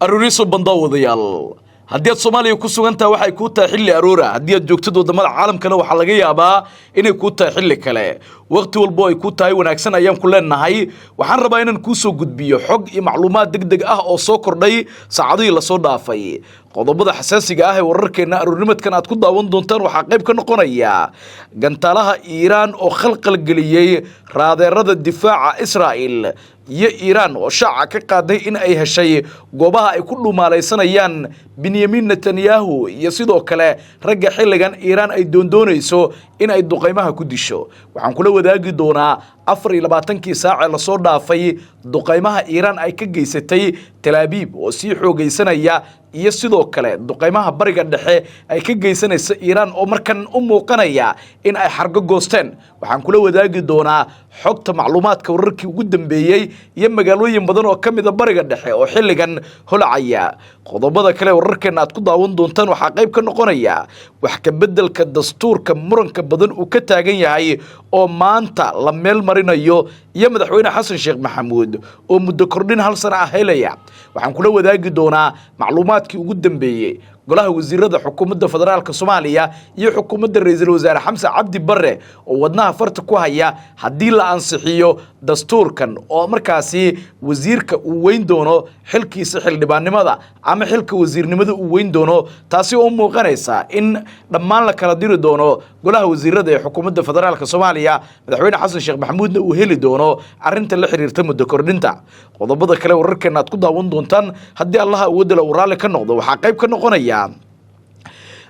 arooriso bandawadayaal haddii aad Soomaaliya ku sugan tahay waxay ku tahay xilli aroora haddii aad joogtid wadamada caalamkana waxa laga yaabaa inay ku tahay xilli kale waqti walba ay ku tahay wanaagsan ayaan ku leenahay waxaan rabaa inaan ku soo gudbiyo xog iyo macluumaad degdeg ah oo soo kordhay saacadihii la soo dhaafay qodobada xasaasiga ah ee wararkeena aroornimadkan aad ku daawan doontaan waxa qayb ka noqonaya gantaalaha Iiraan oo khalkhal galiyay raadeerada difaaca Israa'iil iyo Iiraan oo shaaca ka qaaday in ay heshay goobaha ay ku dhumaalaysanayaan Benjamin Netanyahu iyo sidoo kale ragga xilligan Iiraan ay doondoonayso in ay duqeymaha ku disho waxaan kula wadaagi doonaa 24 saac la soo dhaafay duqeymaha Iiraan ay ka geysatay Tel Aviv oo si xoogaysanaya iyo sidoo kale duqeymaha bariga dhexe ay ka geysanaysa Iiraan oo markan u muuqanaya in ay xargo goosteen waxaan kula wadaagi doonaa xogta macluumaadka wararkii ugu dambeeyay iyo magaalooyin badan oo kamid ah bariga dhexe oo xilligan holacaya qodobada kale wararkeena aad ku daawan doontaan waxa qayb ka noqonaya wax ka bedelka dastuurka muranka badan uu ka taagan yahay oo maanta la meel marinayo iyo madaxweyne xasan sheekh maxamuud oo muddo kordhin hal sano ah helaya waxaan kula wadaagi doonaa macluumaadkii ugu dambeeyay golaha wasiirada xukuumadda federaalka Soomaaliya iyo xukuumadda ra'iisul wasaare Xamse Cabdi Barre oo wadnaha farta ku haya hadii la ansixiyo dastuurkan oo markaasi wasiirka uu weyn doono xilkiisa xildhibaannimada ama xilka wasiirnimada uu weyn doono taasi oo muuqanaysa in dhammaan la kala diri doono golaha wasiirada ee xukuumadda federaalka Soomaaliya madaxweyne xasan sheekh maxamuudna uu heli doono arinta la xiriirta muddo kordhinta qodobada kale wararkeena aad ku daawan doontaan hadii Allah uu wadala waraale ka noqdo waxa qayb ka noqonaya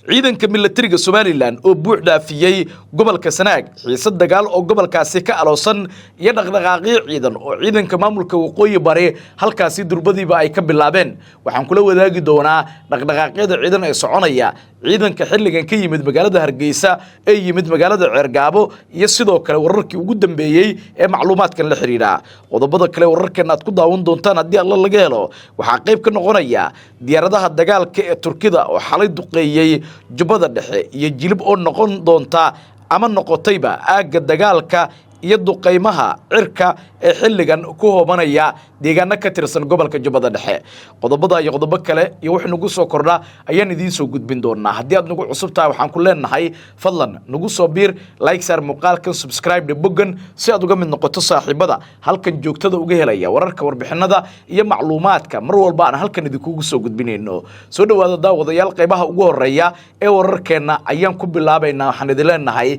ciidanka militariga Somaliland oo buux dhaafiyay gobolka Sanaag xiisad dagaal oo gobolkaasi ka aloosan iyo dhaqdhaqaaqyo ciidan oo ciidanka maamulka waqooyi bari halkaasi durbadiiba ay ka bilaabeen waxaan kula wadaagi doonaa dhaqdhaqaaqyada ciidan ee soconaya ciidanka xilligan ka yimid magaalada Hargeysa ee yimid magaalada Ceergaabo iyo sidoo kale wararkii ugu dambeeyay ee macluumaadkan la xiriira qodobada kale wararkeena aad ku daawan doontaan hadii Allah laga helo waxa qayb ka noqonaya diyaaradaha dagaalka ee Turkida oo xalay duqeeyay Jubbada Dhexe iyo jilib oo noqon doonta ama noqotayba aaga dagaalka iyo duqeymaha cirka ee xilligan ku hoobanaya deegaano ka tirsan gobolka Jubbada Dhexe qodobada iyo qodobo kale iyo wax nagu soo kordha ayaan idiin soo gudbin doonaa hadii aad nagu cusub tahay waxaan ku leenahay fadlan nagu soo biir like sar muuqaalkan subscribe bogan si aad uga mid noqoto saaxiibada halkan joogtada uga helaya wararka warbixinada iyo macluumaadka mar walba aan halkan idinku soo gudbinayno soo dhawaada daawadayaal qaybaha ugu horeeya ee wararkeena ayaan ku bilaabaynaa waxaan idin leenahay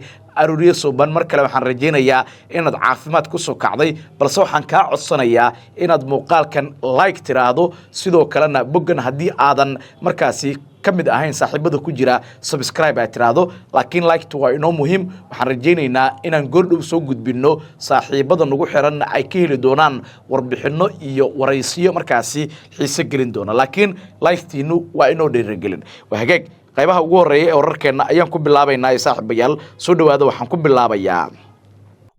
arooriyo sooban mar kale waxaan rajeynayaa inaad caafimaad ku soo kacday balse waxaan ka codsanayaa inaad muuqaalkan like tiraahdo sidoo kalena bogan hadii aadan markaasi kamid ahayn saaxiibada ku jira subscribe ay tiraahdo laakiin like to waa inoo muhiim waxaan rajeynaynaa inaan goordhow soo gudbino saaxiibada nagu xiran ay ka heli doonaan warbixino iyo waraysiyo markaasi xiiso gelin doona laakiin like tiinu waa inoo dheerigelin waa hagaag qaybaha ugu horeeya ee wararkeena ayaan ku bilaabaynaa saaxiibayaal soo dhawaada waxaan ku bilaabayaa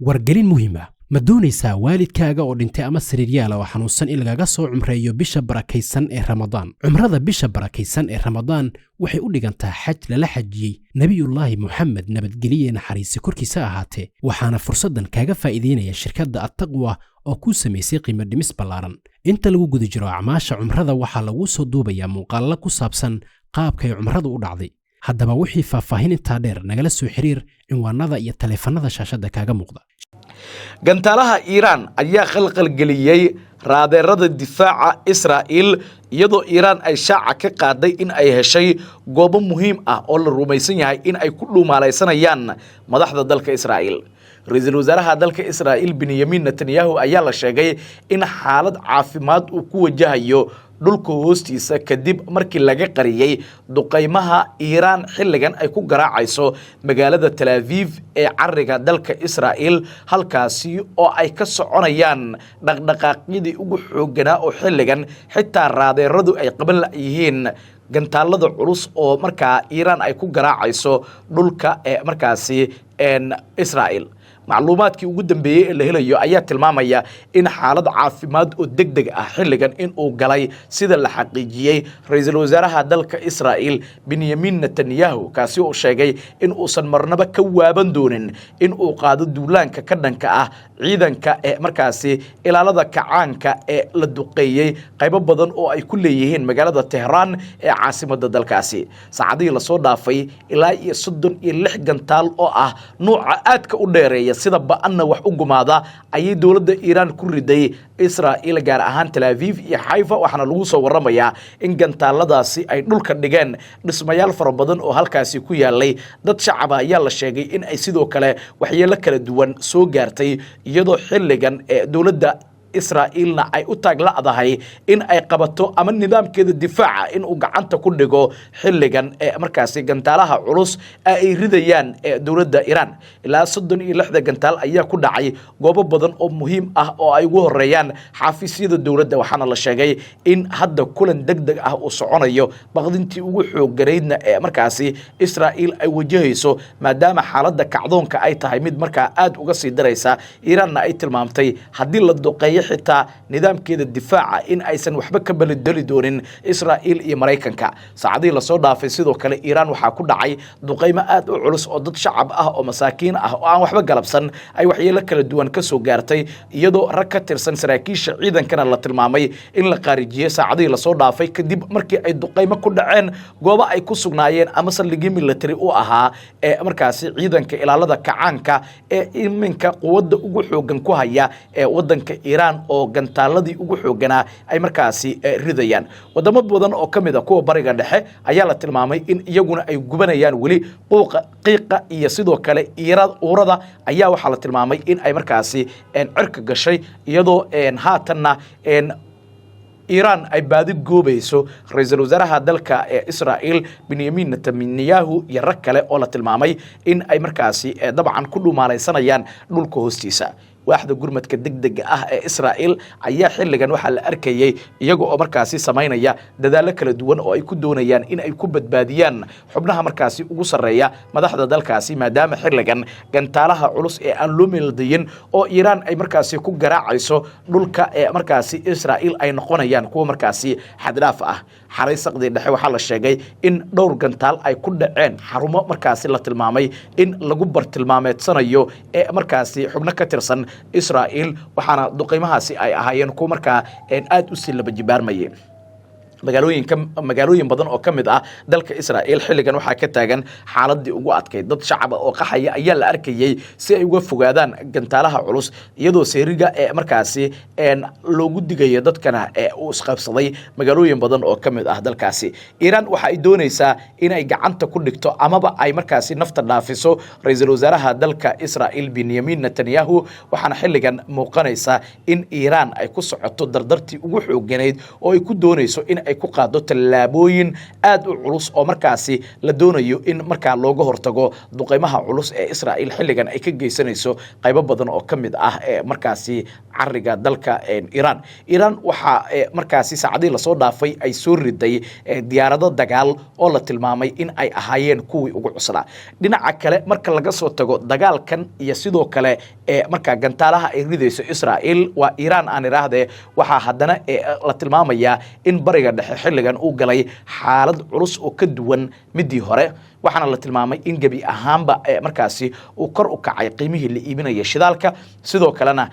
wargelin muhiim ah ma doonaysaa waalidkaaga oo dhintay ama sariiryaal oo xanuunsan in lagaga soo cumreeyo bisha barakaysan ee Ramadaan cumrada bisha barakaysan ee Ramadaan waxay u dhigantaa xaj lala xajiyay nabiyullaahi Muhammad nabadgeliye naxariis korkiisa ahaatee waxaana fursadan kaaga faa'iideynaya shirkadda At-Taqwa oo ku sameysay qiimo dhimis ballaaran inta lagu guda jiro acmaasha cumrada waxaa lagu soo duubayaa muuqaallo ku saabsan qaabkay cumradu u dhacday haddaba wixii faahfaahin inta dheer nagala soo xiriir cinwaanada iyo taleefanada shaashada kaaga muuqda gantaalaha Iiraan ayaa khalkhal galiyay raadeerada difaaca Israa'iil iyadoo Iiraan ay shaaca ka qaaday in ay heshay goobo muhiim ah oo la rumaysan yahay in ay ku dhumaalaysanayaan madaxda dalka Israa'iil ra'iisul wasaaraha dalka Israa'iil Benjamin Netanyahu ayaa la sheegay in xaalad caafimaad uu ku wajahayo dhulka hoostiisa kadib markii laga qariyay duqeymaha Iiraan xilligan ay ku garaacayso magaalada Tel Aviv ee cariga dalka Israa'iil halkaasi oo ay ka soconayaan dhaqdhaqaaqyadii ugu xoogganaa oo xilligan xitaa raadeeradu ay qaban yihiin gantaalada culus oo markaa Iiraan ay ku garaacayso dhulka ee markaasi Israa'iil macluumaadkii ugu dambeeyey ee la helayo ayaa tilmaamaya in xaalad caafimaad oo degdeg ah xilligan in uu galay sida la xaqiijiyey ra'iisul wasaaraha dalka Israa'iil Benjamin Netanyahu kaasi oo sheegay in uusan marnaba ka waaban doonin in uu qaado duulaanka ka dhanka ah ciidanka ee markaasi ilaalada kacaanka ee la duqeeyay qaybo badan oo ay ku leeyihiin magaalada Tehran ee caasimadda dalkaasi saacadihii la soo dhaafay ilaa iyo 36 gantaal oo ah nooca aadka u dheereeya sida ba'anna wax u gumaada ayay dowladda Iran ku riday Israa'iil gaar ahaan Tel Aviv iyo Haifa waxaana lagu soo waramayaa in gantaaladaasi ay dhulka dhigeen dhismayaal fara badan oo halkaasi ku yaalay dad shacab ah ayaa la sheegay in ay sidoo kale waxyeelo kala duwan soo gaartay iyadoo xilligan ee dowladda Israa'iilna ay u taag la'dahay in ay qabato ama nidaamkeeda difaaca in uu gacanta ku dhigo xilligan ee markaasi gantaalaha culus ay ridayaan ee dowladda Iran ilaa 36 gantaal ayaa ku dhacay goobo badan oo muhiim ah oo ay ugu horeeyaan xafiisyada dowladda waxaana la sheegay in hadda kulan degdeg ah uu soconayo baqdintii ugu xooggareydna ee markaasi Israa'iil ay wajahayso maadaama xaaladda kacdoonka ay tahay mid markaa aad uga sii daraysa Iranna ay tilmaamtay haddii la duqeeyo xitaa nidaamkeeda difaaca in aysan waxba ka balidali doonin Israa'iil iyo Mareykanka saacadii la soo dhaafay sidoo kale Iran waxa ku dhacay duqeymo aad u culus oo dad shacab ah oo masaakiin ah oo aan waxba galabsan ay waxyeelo kala duwan ka soo gaartay iyadoo rag ka tirsan saraakiisha ciidankana la tilmaamay in la qaarijiyay saacadii la soo dhaafay kadib markii ay duqeymo ku dhaceen goobo ay ku sugnaayeen ama saldhigyo military u ahaa ee markaasi ciidanka ilaalada kacaanka ee iminka quwadda ugu xoogan ku haya ee wadanka Iran oo gantaaladii ugu xooganaa ay markaasi ridayaan wadamo badan oo kamid ah kuwa bariga dhexe ayaa la tilmaamay in iyaguna ay gubanayaan wali qiiqa iyo sidoo kale uurada ayaa waxaa la tilmaamay in ay markaasi cirka gashay iyadoo haatanna Iran ay baadi goobayso ra'iisul wasaaraha dalka Israa'iil Benjamin Netanyahu iyo rag kale oo la tilmaamay in ay markaasi dabcan ku dhumaalaysanayaan dhulka hoostiisa waaxda gurmadka degdega ah ee Israa'iil ayaa xilligan waxa la arkayay iyaga oo markaasi sameynaya dadaalo kala duwan oo ay ku doonayaan in ay ku badbaadiyaan xubnaha markaasi ugu sareeya madaxda dalkaasi maadaama xilligan gantaalaha culus ee aan loo meeldayin oo Iran ay markaasi ku garaacayso dhulka ee markaasi Israa'iil ay noqonayaan kuwa markaasi xaddaaf ah xalay saqdi dhexe waxa la sheegay in dhowr gantaal ay ku dhaceen xarumo markaasi la tilmaamay in lagu bartilmaameedsanayo ee markaasi xubno ka tirsan Israa'iil waxaana duqeymahaasi ay ahaayeen kuwa markaa aad u sii laba jibaarmayay magaalooyin badan oo kamid ah dalka Israa'iil xilligan waxa ka taagan xaaladii ugu adkeyd dad shacab oo qaxaya ayaa la arkayay si ay uga fogaadaan gantaalaha culus iyadoo seeriga ee markaasi loogu digayo dadkana uu isqabsaday magaalooyin badan oo kamid ah dalkaasi Iran waxa ay doonaysaa in ay gacanta ku dhigto amaba ay markaasi nafta dhaafiso ra'iisul wasaaraha dalka Israa'iil Benjamin Netanyahu waxaana xilligan muuqanaysa in Iran ay ku socoto dardartii ugu xooganeyd oo ay ku doonayso in ay ku qaado tallaabooyin aad u culus oo markaasi la doonayo in markaa looga hortago duqeymaha culus ee Israa'iil xilligan ay ka geysanayso qaybo badan oo kamid ah ee markaasi cariga dalka Iran waxa markaasi saacadii la soo dhaafay ay soo riday diyaarado dagaal oo la tilmaamay in ay ahaayeen kuwii ugu cuslaa dhinaca kale marka laga soo tago dagaalkan iyo sidoo kale marka gantaalaha ay ridayso Israa'iil waa Iran aan iraahdee waxa haddana la tilmaamayaa in bariga dhexe xilligan uu galay xaalad culus oo ka duwan midii hore waxaana la tilmaamay in gabi ahaanba markaasi uu kor u kacay qiimihii la iibinaya shidaalka sidoo kalena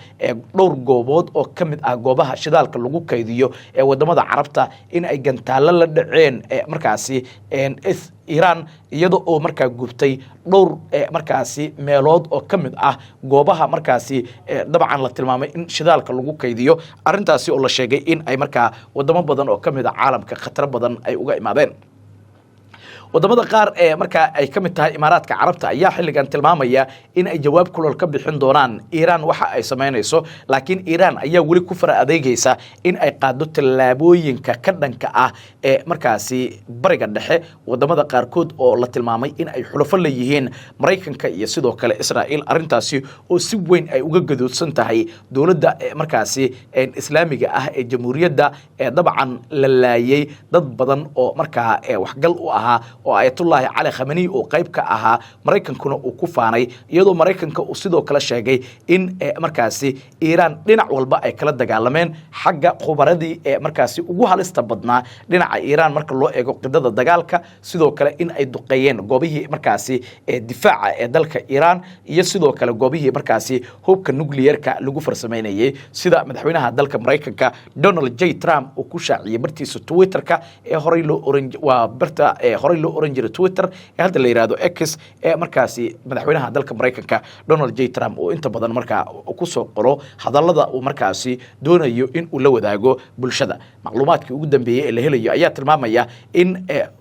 dhowr goobood oo kamid ah goobaha shidaalka lagu kaydiyo ee wadamada Carabta in ay gantaalo la dhaceen markaasi Iran iyadoo oo markaa gubtay dhowr markaasi meelood oo kamid ah goobaha markaasi dabcan la tilmaamay in shidaalka lagu kaydiyo arintaasi oo la sheegay in ay markaa wadamo badan oo kamid ah caalamka khatar badan ay uga imaadeen wadamada qaar ee marka ay kamid tahay Imaaraadka Carabta ayaa xilligan tilmaamaya in ay jawaab kulul ka bixin doonaan Iran waxa ay sameynayso laakiin Iran ayaa wali ku fara adeegaysa in ay qaado tallaabooyinka ka dhanka ah ee markaasi bariga dhexe wadamada qaarkood oo la tilmaamay in ay xulafo leeyihiin Mareykanka iyo sidoo kale Israa'iil arintaasi oo si weyn ay uga gadoodsan tahay dawladda markaasi islaamiga ah ee jamhuuriyadda dabcan la laayay dad badan oo markaa waxgal u ahaa oo ayatullaahi cali khamani oo qayb ka ahaa maraykankuna uu ku faanay iyadoo maraykanka uu sidoo kale sheegay in markaasi iiraan dhinac walba ay kala dagaalameen xagga khubaradii markaasi ugu halista badnaa dhinaca iiraan marka loo eego qidada dagaalka sidoo kale in ay duqeeyeen goobihii markaasi difaaca ee dalka iiraan iyo sidoo kale goobihii markaasi hubka nuclearka lagu farsameynayay sida madaxweynaha dalka maraykanka Donald J Trump uu ku shaaciyay bartiisa Twitterka ee horey loo oran jiray Twitter ee hadda la yiraahdo X ee markaasi madaxweynaha dalka maraykanka Donald J Trump oo inta badan markaa ku soo qoro hadallada uu markaasi doonayo in uu la wadaago bulshada macluumaadkii ugu dambeeyay ee la helayo ayaa tilmaamaya in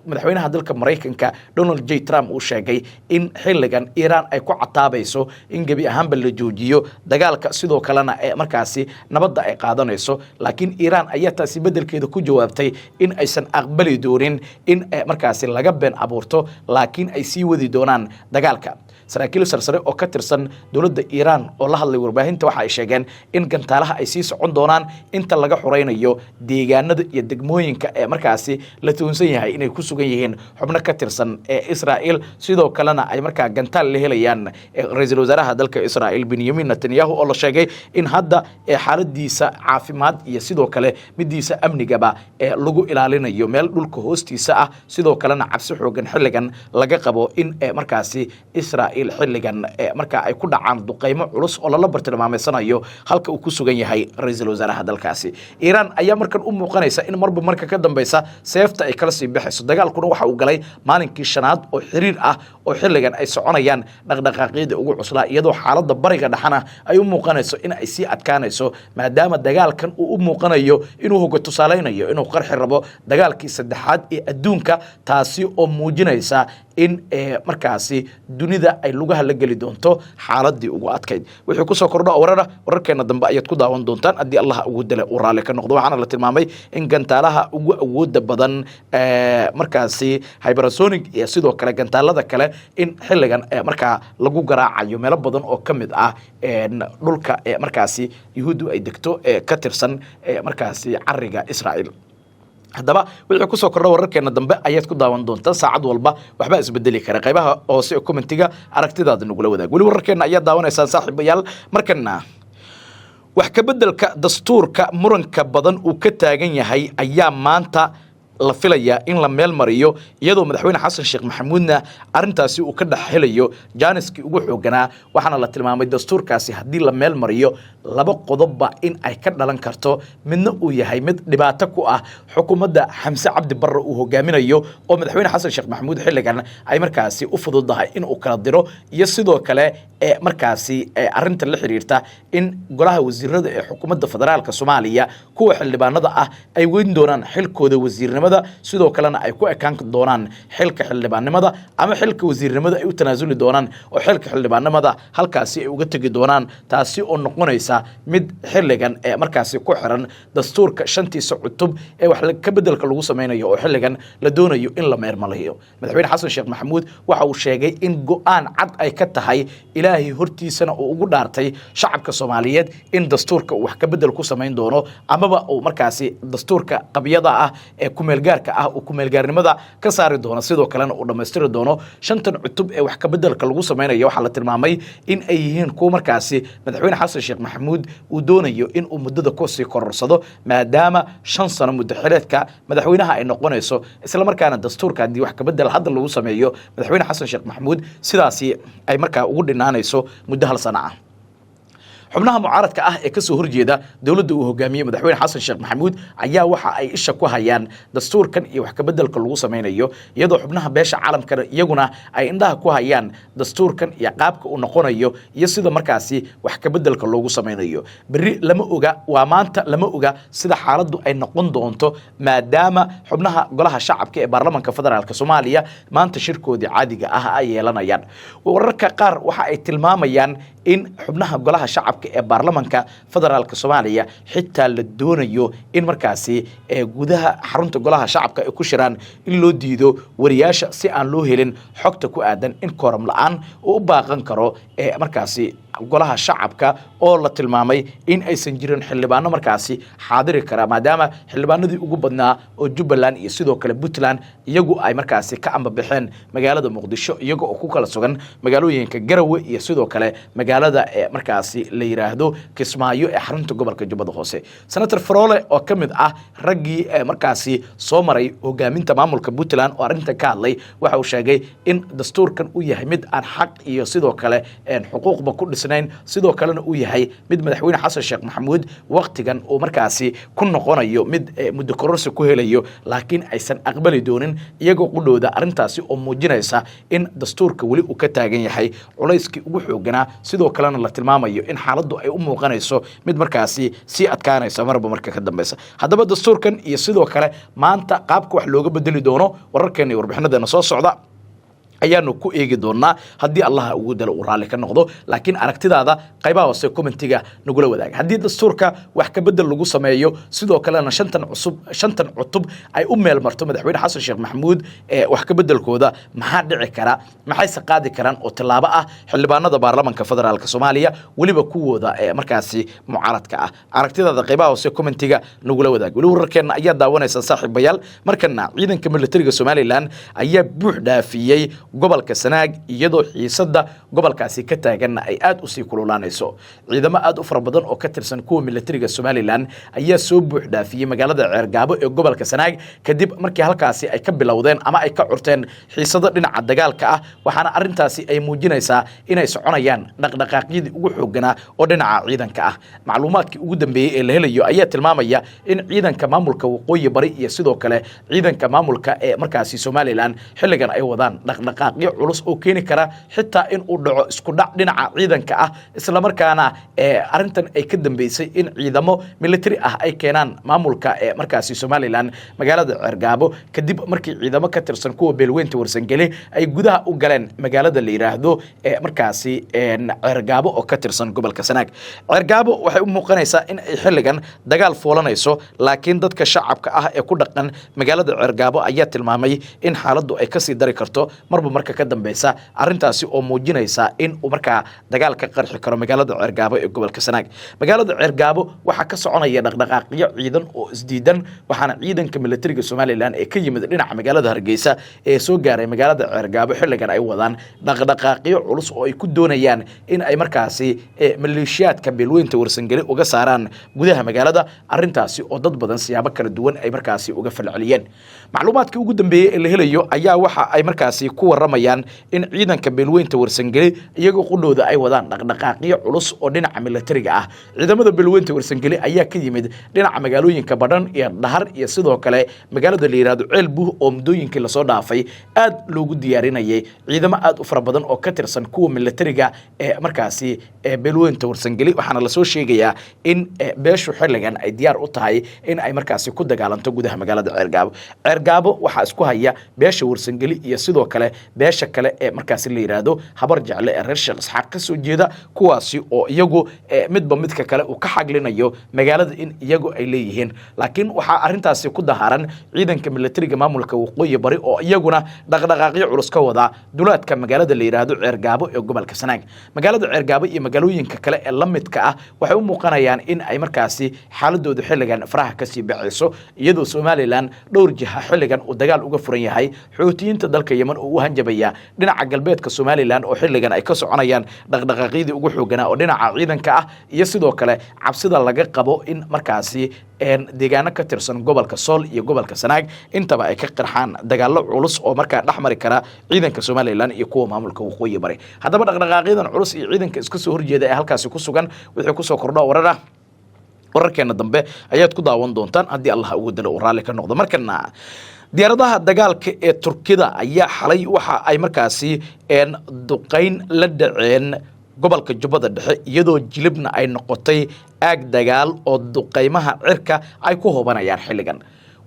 madaxweynaha dalka maraykanka Donald J Trump uu sheegay in xilligan Iiraan ay ku cataabayso in gabi ahaanba la joojiyo dagaalka sidoo kalena markaasi nabadda ay qaadanayso laakiin Iiraan ayaa taasi bedelkeeda ku jawaabtay in aysan aqbali doonin in markaasi laga been abuurto laakiin ay sii wadi doonaan dagaalka saraakiil sarsare oo ka tirsan dowladda Iiraan oo la hadlay warbaahinta waxa ay sheegeen in gantaalaha ay sii socon doonaan inta laga xureynayo deegaanada iyo degmooyinka ee markaasi la toonsan yahay inay ku sugan yihiin xubno ka tirsan Israa'iil sidoo kalena ay markaa gantaal la helayaan ra'iisul wasaaraha dalka Israa'iil Benjamin Netanyahu oo la sheegay in hadda xaaladiisa caafimaad iyo sidoo kale midiisa amnigaba lagu ilaalinayo meel dhulka hoostiisa ah sidoo kalena cabsi xoogan xilligan laga qabo in markaasi Israa'iil xilligan marka ay ku dhacaan duqeymo culus oo la bartilmaameysanayo halka uu ku sugan yahay ra'iisul wasaaraha dalkaasi Iiraan ayaa markan u muuqanaysa in marba marka ka dambaysa seefta ay kala sii bixayso dagaalkuna waxa uu galay maalinkii shanaad oo xiriir ah oo xilligan ay soconayaan dhaqdhaqaaqyada ugu cuslaa iyadoo xaaladda bariga dhaxana ay u muuqanayso in ay sii adkaanayso maadaama dagaalkan uu u muuqanayo inuu hoga tusaaleynayo inuu qarxi rabo dagaalkii saddexaad ee adduunka taasi oo muujinaysa in markaasi dunida ay lugaha la geli doonto xaaladii ugu adkayd wixii ku soo kordho wararkeena dambe ayaad ku daawan doontaan haddii Allah ugu dale uu raali ka noqdo waxaana la tilmaamay in gantaalaha ugu awooda badan markaasi hypersonic iyo sidoo kale gantaalada kale in xilligan markaa lagu garaacayo meelo badan oo ka mid ah dhulka markaasi yuhuuddu ay degto ka tirsan markaasi cariga Israa'iil haddaba wixii ku soo kordha wararkeena dambe ayaad ku daawan doontaa saacad walba waxba isbedeli kara qaybaha hoose ee commentiga aragtidaada nagula wadaag weli wararkeena ayaa daawanaysaan saaxiibayaal markana wax ka bedelka dastuurka muranka badan uu ka taagan yahay ayaa maanta la filayaa in la meel mariyo iyadoo madaxweyne xasan sheekh maxamuudna arintaasi uu ka dhex helayo jaaniskii ugu xooganaa waxaana la tilmaamay dastuurkaasi haddii la meel mariyo laba qodobba in ay ka dhalan karto midna uu yahay mid dhibaato ku ah xukuumadda Xamse Cabdi Barre uu hogaaminayo oo madaxweyne xasan sheekh maxamuud xilligan ay markaasi u fududahay in uu kala diro iyo sidoo kale markaasi arinta la xiriirta in golaha wasiirada ee xukuumadda federaalka Soomaaliya kuwa xildhibaanada ah ay weyn doonaan xilkooda wasiirnimada sidoo kalena ay ku ekaan doonaan xilka xildhibaannimada ama xilka wasiirnimada ay u tanaasuli doonaan oo xilka xildhibaannimada halkaasi ay uga tagi doonaan taasi oo noqonaysa mid xilligan markaasi ku xiran dastuurka shantiisa cutub ee wax ka bedelka lagu sameynayo oo xilligan la doonayo in la meermalayo madaxweyne xasan sheekh maxamuud waxa uu sheegay in go'aan cad ay ka tahay ilaahay hortiisana uu ugu dhaartay shacabka Soomaaliyeed in dastuurka wax ka bedel ku sameyn doono amaba uu markaasi dastuurka qabyada ah ee ku meelgaarka ah uu ku meelgaarnimada ka saari doono sidoo kalena uu dhameystiri doono shantan cutub ee wax ka bedelka lagu sameynayo waxa la tilmaamay in ay yihiin kuwa markaasi madaxweyne xasan sheekh maxamuud uu doonayo in uu muddada ku sii kororsado maadaama 5 sano muddo xileedka madaxweynaha ay noqonayso isla markaana dastuurka hadii wax ka bedel hadda lagu sameeyo madaxweyne xasan sheekh maxamuud sidaasi ay markaa ugu dhinaanayso muddo hal sano ah xubnaha mucaaradka ah ee ka soo horjeeda dawladda uu hogaamiyay madaxweyne xasan sheekh maxamuud ayaa waxa ay isha ku hayaan dastuurkan iyo wax ka bedelka lagu sameynayo iyadoo xubnaha beesha caalamka iyaguna ay indhaha ku hayaan dastuurkan iyo qaabka uu noqonayo iyo sida markaasi wax ka bedelka loogu sameynayo bari lama oga waa maanta lama oga sida xaaladdu ay noqon doonto maadaama xubnaha golaha shacabka ee baarlamaanka federaalka Soomaaliya maanta shirkoodii caadiga ah ay yeelanayaan wararka qaar waxa ay tilmaamayaan in xubnaha golaha shacabka ee baarlamaanka federaalka Soomaaliya xitaa la doonayo in markaasi gudaha xarunta golaha shacabka ay ku shiraan in loo diido wariyaasha si aan loo helin xogta ku aadan in kooram la'aan uu u baaqan karo markaasi golaha shacabka oo la tilmaamay in aysan jirin xildhibaano markaasi xaadiri kara maadaama xildhibaanadii ugu badnaa oo Jubbaland iyo sidoo kale Puntland iyagu ay markaasi ka ambabaxeen magaalada Muqdisho iyaga oo ku kala sugan magaalooyinka Garowe iyo sidoo kale magaalada markaasi la yiraahdo Kismaayo ee xarunta gobolka Jubbada Hoose. Senator Farole oo kamid ah raggii markaasi soo maray hogaaminta maamulka Puntland oo arinta ka hadlay waxa uu sheegay in dastuurkan uu yahay mid aan xaq iyo sidoo kale xuquuqba ku dhisnayn sidoo kalena uu yahay mid madaxweyne Xasan Sheekh Maxamuud waqtigan uu markaasi ku noqonayo mid muddo kororsi ku helayo laakiin aysan aqbali doonin iyagoo qudhooda arintaasi oo muujinaysa in dastuurka wali uu ka taagan yahay culayskii ugu xooganaa sidoo kalena la tilmaamayo in xaaladdu ay u muuqanayso mid markaasi si adkaanaysa marba marka ka dambaysa. Haddaba dastuurkan iyo sidoo kale maanta qaabka wax looga bedeli doono wararkeena iyo warbixinadeena soo socda ayaanu ku eegi doonaa haddii Allah ugu dalo uu raali ka noqdo laakiin aragtidaada qaybaha hoose commentiga nagula wadaag haddii dastuurka wax ka bedel lagu sameeyo sidoo kalena shantan cutub ay u meel marto madaxweyne Xasan Sheekh Maxamuud wax ka bedelkooda maxaa dhici kara maxay qaadi karaan oo tilaabo ah xildhibaanada baarlamaanka federaalka Soomaaliya waliba kuwooda markaasi mucaaradka ah aragtidaada qaybaha hoose commentiga nagula wadaag wali wararkeena ayaa daawanaysa saaxiibayaal markana ciidanka militariga Somaliland ayaa buux dhaafiyay gobolka Sanaag iyadoo xiisada gobolkaasi ka taagan ay aad u sii kululaanayso ciidamo aad u fara badan oo ka tirsan kuwa militariga Somaliland ayaa soo buux dhaafiyay magaalada Ceergaabo ee gobolka Sanaag kadib markii halkaasi ay ka bilowdeen ama ay ka curteen xiisado dhinaca dagaalka ah waxaana arintaasi ay muujinaysaa inay soconayaan dhaqdhaqaaqyadii ugu xooganaa oo dhinaca ciidanka ah macluumaadkii ugu dambeeyay ee la helayo ayaa tilmaamaya in ciidanka maamulka waqooyi bari iyo sidoo kale ciidanka maamulka ee markaasi Somaliland xilligan ay wadaan dhaqdhaqaaqyo culus oo keeni kara xitaa in uu dhaco isku dhac dhinaca ciidanka ah isla markaana arintan ay ka dambeysay in ciidamo military ah ay keenaan maamulka markaasi Somaliland magaalada Ceergaabo kadib markii ciidamo ka tirsan kuwa beelweynta Warsangeli ay gudaha u galeen magaalada la yiraahdo markaasi Ceergaabo oo ka tirsan gobolka Sanaag Ceergaabo waxay u muuqanaysaa in ay xilligan dagaal foolanayso laakiin dadka shacabka ah ee ku dhaqan magaalada Ceergaabo ayaa tilmaamay in xaaladdu ay ka sii dari karto marba marka ka dambaysa arintaasi oo muujinaysa in uu markaa dagaal ka qarxi karo magaalada Ceergaabo ee gobolka Sanaag magaalada Ceergaabo waxa ka soconaya dhaqdhaqaaqyo ciidan oo isdiidan waxaana ciidanka militariga Somaliland ee ka yimid dhinaca magaalada Hargeysa ee soo gaaray magaalada Ceergaabo xilligan ay wadaan dhaqdhaqaaqyo culus oo ay ku doonayaan in ay markaasi maleeshiyaadka beelweynta Warsangeli uga saaraan gudaha magaalada arintaasi oo dad badan siyaabo kala duwan ay markaasi uga falceliyeen macluumaadka ugu dambeeyay ee la helayo ayaa waxa ay markaasi ku waramayaan in ciidanka beelweynta Warsangeli iyagoo qudhooda ay wadaan dhaqdhaqaaqyo culus oo dhinaca militariga ah ciidamada beelweynta Warsangeli ayaa ka yimid dhinaca magaalooyinka Badhan iyo Dhahar iyo sidoo kale magaalada la yiraahdo Ceelbuh oo mudooyinkii la soo dhaafay aad loogu diyaarinayay ciidamo aad u fara badan oo ka tirsan kuwa militariga markaasi beelweynta Warsangeli waxaana la soo sheegayaa in beeshu xilligan ay diyaar u tahay in ay markaasi ku dagaalanto gudaha magaalada Ceergaabo waxa isku haya beesha Warsangeli iyo sidoo kale beesha kale ee markaasi la yiraahdo habar jecle ee reer Sheekh Isxaaq ka soo jeeda kuwaasi oo iyagu midba midka kale uu ka xaglinayo magaalada in iyagu ay leeyihiin laakiin waxa arintaasi ku daharan ciidanka militariga maamulka waqooyi bari oo iyaguna dhaqdhaqaaqyo culus ka wada duleedka magaalada la yiraahdo Ceergaabo ee gobolka Sanaag magaalada Ceergaabo iyo magaalooyinka kale ee la midka ah waxay u muuqanayaan in ay markaasi xaaladoodu xilligan faraha ka sii bixayso iyadoo Somaliland dhowr jiha xilligan uu dagaal uga furan yahay xoutiyiinta dalka Yemen oo u hanjabaya dhinaca galbeedka Somaliland oo xilligan ay ka soconayaan dhaqdhaqaaqyadii ugu xooganaa oo dhinaca ciidanka ah iyo sidoo kale cabsida laga qabo in markaasi deegaano ka tirsan gobolka Sool iyo gobolka Sanaag intaba ay ka qarxaan dagaallo culus oo markaa dhaxmari kara ciidanka Somaliland iyo kuwa maamulka waqooyi bari haddaba dhaqdhaqaaqyadan culus iyo ciidanka iska soo horjeeda ee halkaasi ku sugan wixii ku soo kordho wararkeena dambe ayaad ku daawan doontaan haddii Allah ugu dalo raali ka noqdo markana diyaaradaha dagaalka ee Turkida ayaa xalay waxa ay markaasi duqeyn la dhaceen gobolka Jubbada Dhexe iyadoo jilibna ay noqotay aag dagaal oo duqeymaha cirka ay ku hoobanayaan xilligan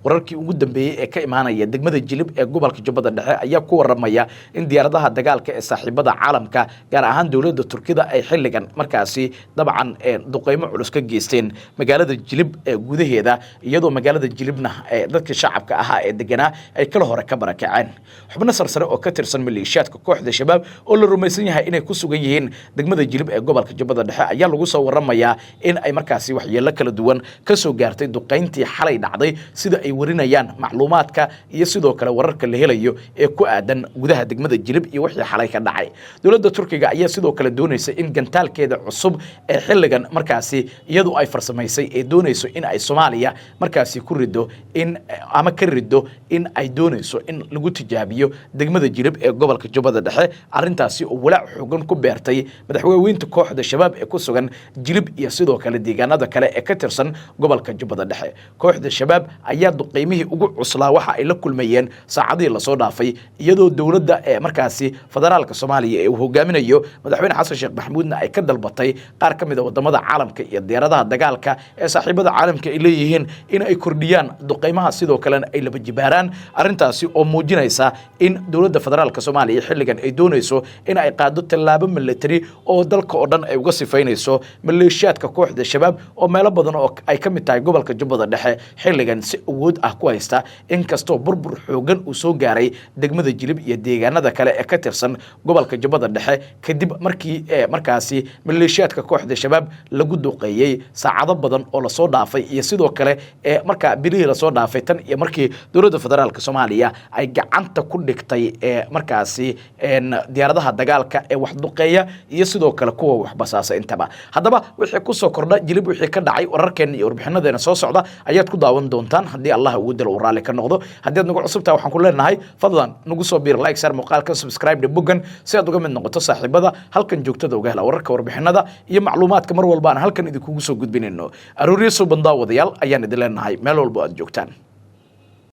wararkii ugu dambeeyey ee ka imaanaya degmada jilib ee gobolka jubbada dhexe ayaa ku waramaya in diyaaradaha dagaalka ee saaxiibada caalamka gaar ahaan dowladda turkida ay xilligan markaasi dabcan duqeymo culus ka geysteen magaalada jilib ee gudaheeda iyadoo magaalada jilibna dadka shacabka ahaa ee deganaa ay kala hore ka barakaceen xubno sarsare oo ka tirsan maleeshiyaadka kooxda shabaab oo la rumaysan yahay inay ku sugan yihiin degmada jilib ee gobolka jubbada dhexe ayaa lagu soo waramayaa in ay markaasi waxyeello kala duwan ka soo gaartay duqayntii xalay dhacday sida ay warinayaan macluumaadka iyo sidoo kale wararka la helayo ee ku aadan gudaha degmada jilib iyo wixii xalay ka dhacay dowladda turkiga ayaa sidoo kale doonaysa in gantaalkeeda cusub ee xilligan markaasi iyadu ay farsamaysay ee doonayso in ay Soomaaliya markaasi ku rido in ama ka rido in ay doonayso in lagu tijaabiyo degmada jilib ee gobolka jubbada dhexe arintaasi oo walaac xooggan ku beertay madaxweynaha kooxda shabaab ee ku sugan jilib iyo sidoo kale deegaanada kale ee ka tirsan gobolka jubbada dhexe kooxda shabaab ayaa duqeymihii ugu cuslaa waxa ay la kulmayeen saacadihii la soo dhaafay iyadoo dowladda ee markaasi federaalka Soomaaliya ee uu hogaaminayo madaxweyne xasan sheekh maxamuudna ay ka dalbatay qaar ka mid ah wadamada caalamka iyo diyaaradaha dagaalka ee saaxiibada caalamka ay leeyihiin in ay kordhiyaan duqeymaha sidoo kalena ay laba jibaaraan arintaasi oo muujinaysa in dowladda federaalka Soomaaliya xilligan ay doonayso in ay qaado tallaabo military oo dalka oo dhan ay uga sifaynayso maleeshiyaadka kooxda shabaab oo meelo badan oo ay ka mid tahay gobolka jubbada dhexe xilligan si awood ah ku haysta inkastoo burbur xoogan uu soo gaaray degmada jilib iyo deegaanada kale ee ka tirsan gobolka jubbada dhexe kadib markii markaasi maleeshiyaadka kooxda shabaab lagu duqeeyay saacado badan oo la soo dhaafay iyo sidoo kale marka bilihii la soo dhaafay tan iyo markii dowladda federaalka Soomaaliya ay gacanta ku dhigtay markaasi diyaaradaha dagaalka ee wax duqeeya iyo sidoo kale kuwa wax basaasa intaba haddaba wixii ku soo kordha jilib wixii ka dhacay wararkeena iyo warbixinadeena soo socda ayaad ku daawan doontaan haddii Allah ugu dilo uu raali ka noqdo haddii aad nagu cusubtahay waxaan ku leenahay fadlan nagu soo biir like share muuqaalka subscribe de buggan si aad uga mid noqoto saaxiibada halkan joogtada uga hela wararka warbixinada iyo macluumaadka mar walba aan halkan idinku soo gudbinayno arooriyo soo bandaa wadayaal ayaan idin leenahay meel walba aad joogtaan